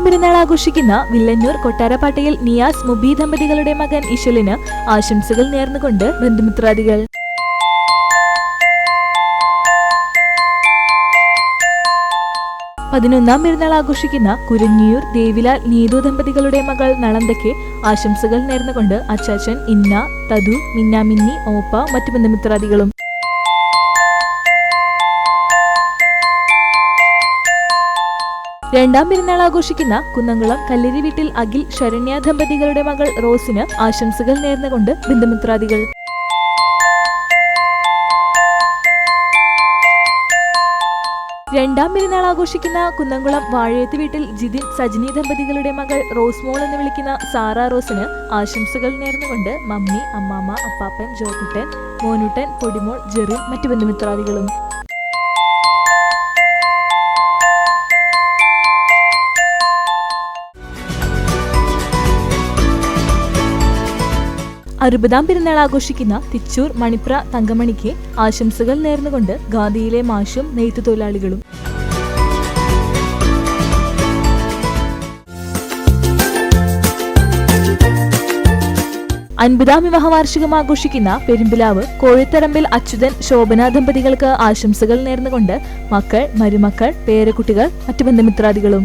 പിറന്നാൾ ആഘോഷിക്കുന്ന വില്ലന്നൂർ കൊട്ടാരപ്പാട്ടയിൽ നിയാസ് മുബി ദമ്പതികളുടെ മകൻ ഇശലിന് ആശംസകൾ നേർന്നുകൊണ്ട് ബന്ധുമിത്രാദികൾ. പതിനൊന്നാം പിറന്നാൾ ആഘോഷിക്കുന്ന കുരഞ്ഞിയൂർ ദേവിലാൽ നീതു ദമ്പതികളുടെ മകൾ നളന്തയ്ക്ക് ആശംസകൾ നേർന്നുകൊണ്ട് അച്ചാച്ചൻ, ഇന്ന, തതു, മിന്നാമിന്നി, ഓപ്പ, മറ്റു ബന്ധുമിത്രാദികളും. രണ്ടാം പിറന്നാൾ ആഘോഷിക്കുന്ന കുന്നംകുളം കല്ലിരി വീട്ടിൽ അഖിൽ ശരണ്യ ദമ്പതികളുടെ മകൾ റോസിന് ആശംസകൾ നേർന്നുകൊണ്ട് ബന്ധുമിത്രാദികൾ. രണ്ടാം പിറന്നാൾ ആഘോഷിക്കുന്ന കുന്നംകുളം വാഴയത്ത് വീട്ടിൽ ജിതിൻ സജിനി ദമ്പതികളുടെ മകൾ റോസ് മോൾ എന്ന് വിളിക്കുന്ന സാറ റോസിന് ആശംസകൾ നേർന്നുകൊണ്ട് മമ്മി, അമ്മാമ്മ, അപ്പാപ്പൻ, ജോക്കുട്ടൻ, മോനുട്ടൻ, പൊടിമോൾ, ജെറിൻ, മറ്റു ബന്ധുമിത്രാദികളും. അറുപതാം പിറന്നാൾ ആഘോഷിക്കുന്ന തിച്ചൂർ മണിപ്ര തങ്കമണിക്ക് ആശംസകൾ നേർന്നുകൊണ്ട് ഗാന്ധിയിലെ മാഷും നെയ്ത്തു തൊഴിലാളികളും. അൻപതാം വിവാഹ വാർഷികം ആഘോഷിക്കുന്ന പെരുമ്പിലാവ് കോഴിത്തറമ്പിൽ അച്യുതൻ ശോഭന ദമ്പതികൾക്ക് ആശംസകൾ നേർന്നുകൊണ്ട് മക്കൾ, മരുമക്കൾ, പേരക്കുട്ടികൾ, മറ്റു ബന്ധുമിത്രാദികളും.